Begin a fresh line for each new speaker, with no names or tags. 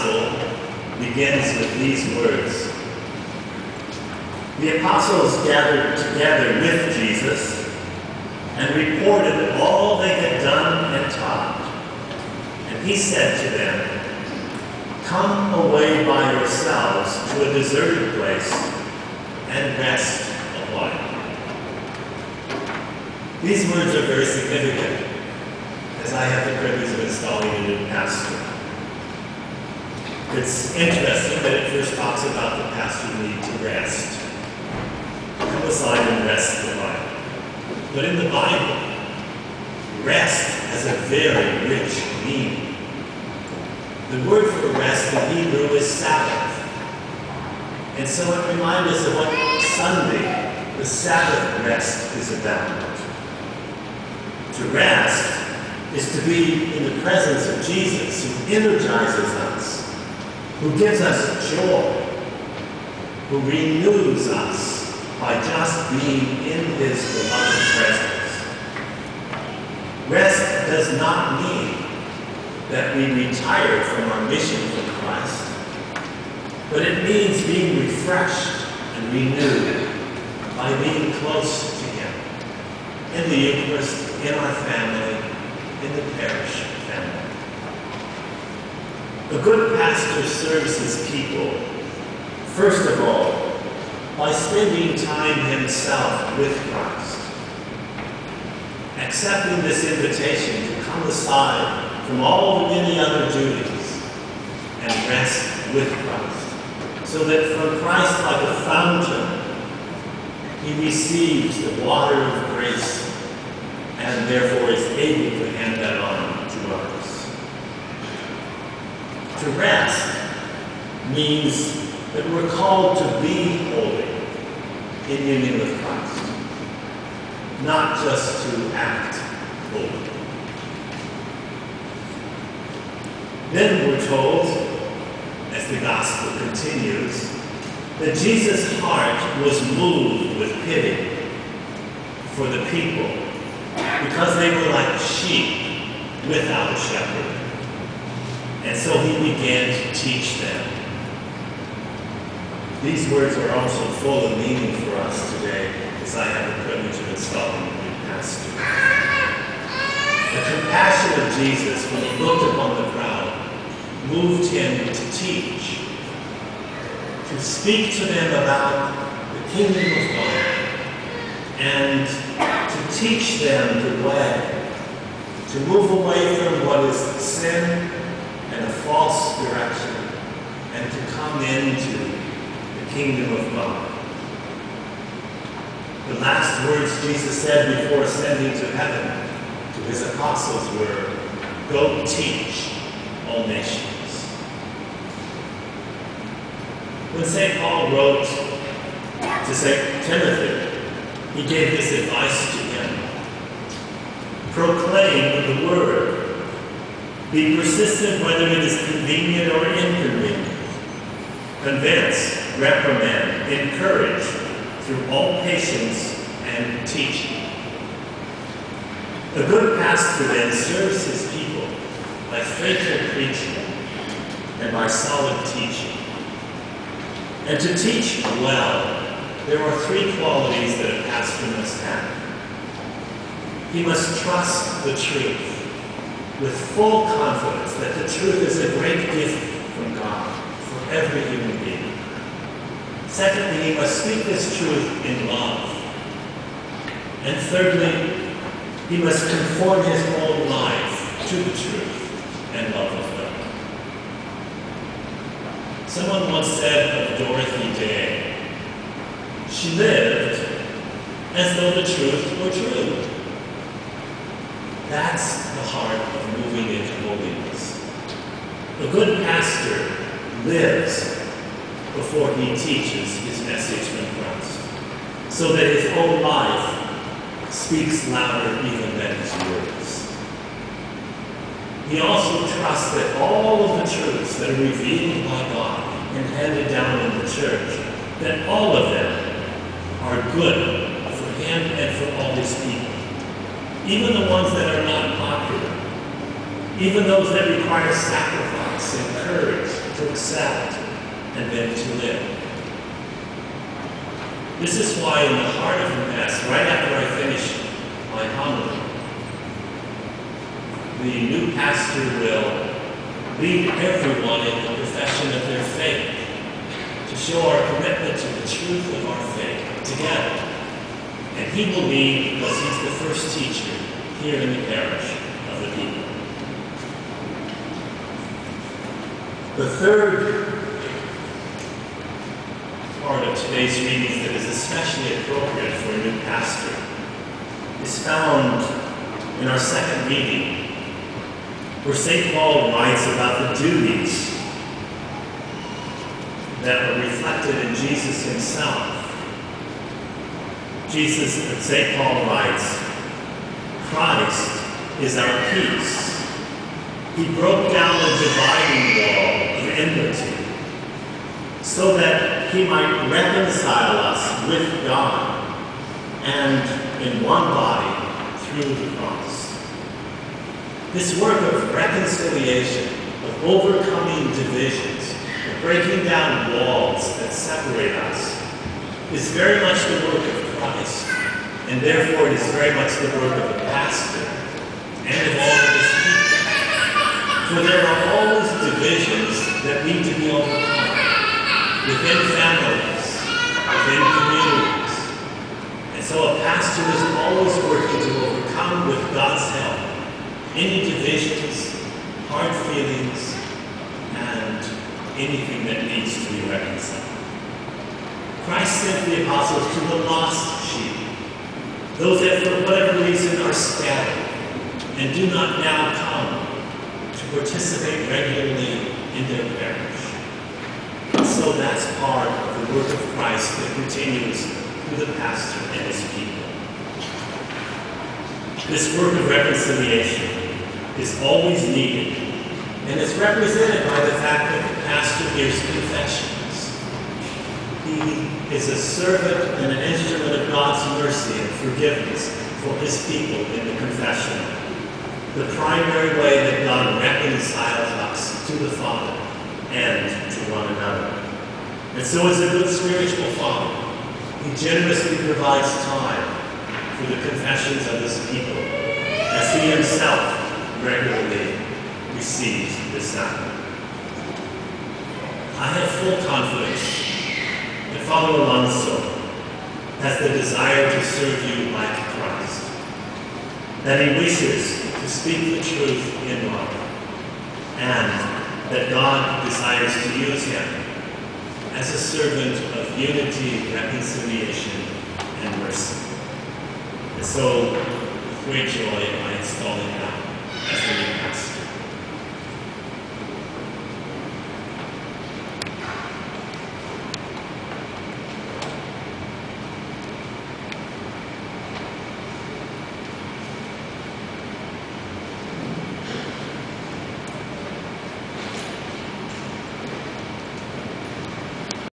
gospel begins with these words. The apostles gathered together with Jesus and reported all they had done and taught. And he said to them, "Come away by yourselves to a deserted place and rest a while." These words are very significant, as I have the privilege of installing a new pastor. It's interesting that it first talks about the pastor's need to rest. Come aside and rest a while. But in the Bible, rest has a very rich meaning. The word for rest in Hebrew is Sabbath. And so it reminds us of what Sunday, the Sabbath rest, is about. To rest is to be in the presence of Jesus, who energizes us, who gives us joy, who renews us by just being in his beloved presence. Rest does not mean that we retire from our mission for Christ, but it means being refreshed and renewed by being close to him in the Eucharist, in our family, in the parish family. A good pastor serves his people, first of all, by spending time himself with Christ, accepting this invitation to come aside from all the many other duties and rest with Christ, so that from Christ, like a fountain, he receives the water of grace and therefore is able to hand that on to others. To rest means that we're called to be holy in union with Christ, not just to act holy. Then we're told, as the gospel continues, that Jesus' heart was moved with pity for the people because they were like sheep without a shepherd. And so he began to teach them. These words are also full of meaning for us today, as I have the privilege of installing a new pastor. The compassion of Jesus, when he looked upon the crowd, moved him to teach, to speak to them about the kingdom of God, and to teach them the way, to move away from what is sin and a false direction, and to come into the kingdom of God. The last words Jesus said before ascending to heaven to his apostles were, "Go teach all nations." When St. Paul wrote to St. Timothy, he gave this advice to him: proclaim the word. Be persistent whether it is convenient or inconvenient. Convince, reprimand, encourage through all patience and teaching. A good pastor then serves his people by faithful preaching and by solid teaching. And to teach well, there are three qualities that a pastor must have. He must trust the truth with full confidence that the truth is a great gift from God for every human being. Secondly, he must speak this truth in love. And thirdly, he must conform his whole life to the truth and love of God. Someone once said of Dorothy Day, she lived as though the truth were true. That's the heart of moving into holiness. A good pastor lives before he teaches his message from Christ, so that his whole life speaks louder even than his words. He also trusts that all of the truths that are revealed by God and handed down in the church, that all of them are good for him and for all his people. Even the ones that are not popular, even those that require sacrifice and courage to accept, and then to live. This is why in the heart of the Mass, right after I finish my homily, the new pastor will lead everyone in the profession of their faith to show our commitment to the truth of our faith together. And he will lead because he's the first teacher here in the parish of the people. The third part of today's readings that is especially appropriate for a new pastor is found in our second reading, where St. Paul writes about the duties that were reflected in Jesus himself. St. Paul writes, Christ is our peace. He broke down the dividing wall of enmity so that he might reconcile us with God and in one body through the cross. This work of reconciliation, of overcoming divisions, of breaking down walls that separate us, is very much the work of Christ, and therefore it is very much the work of the pastor and of all of his people. For there are always divisions that need to be overcome within families, within communities. And so a pastor is always working to overcome, with God's help, any divisions, hard feelings, and anything that needs to be reconciled. Christ sent the apostles to the lost sheep, those that for whatever reason are scattered and do not now come to participate regularly in their parish. So that's part of the work of Christ that continues through the pastor and his people. This work of reconciliation is always needed, and it's represented by the fact that the pastor gives confessions. He is a servant and an instrument of God's mercy and forgiveness for his people in the confessional, the primary way that God reconciles us to the Father and to one another. And so as a good spiritual father, he generously provides time for the confessions of his people, as he himself regularly receives this sacrament. I have full confidence that Father Alonso has the desire to serve you like Christ, that he wishes to speak the truth in love, and that God desires to use him as a servant of unity, reconciliation, and mercy. And so, with great joy, I install him now as the new pastor.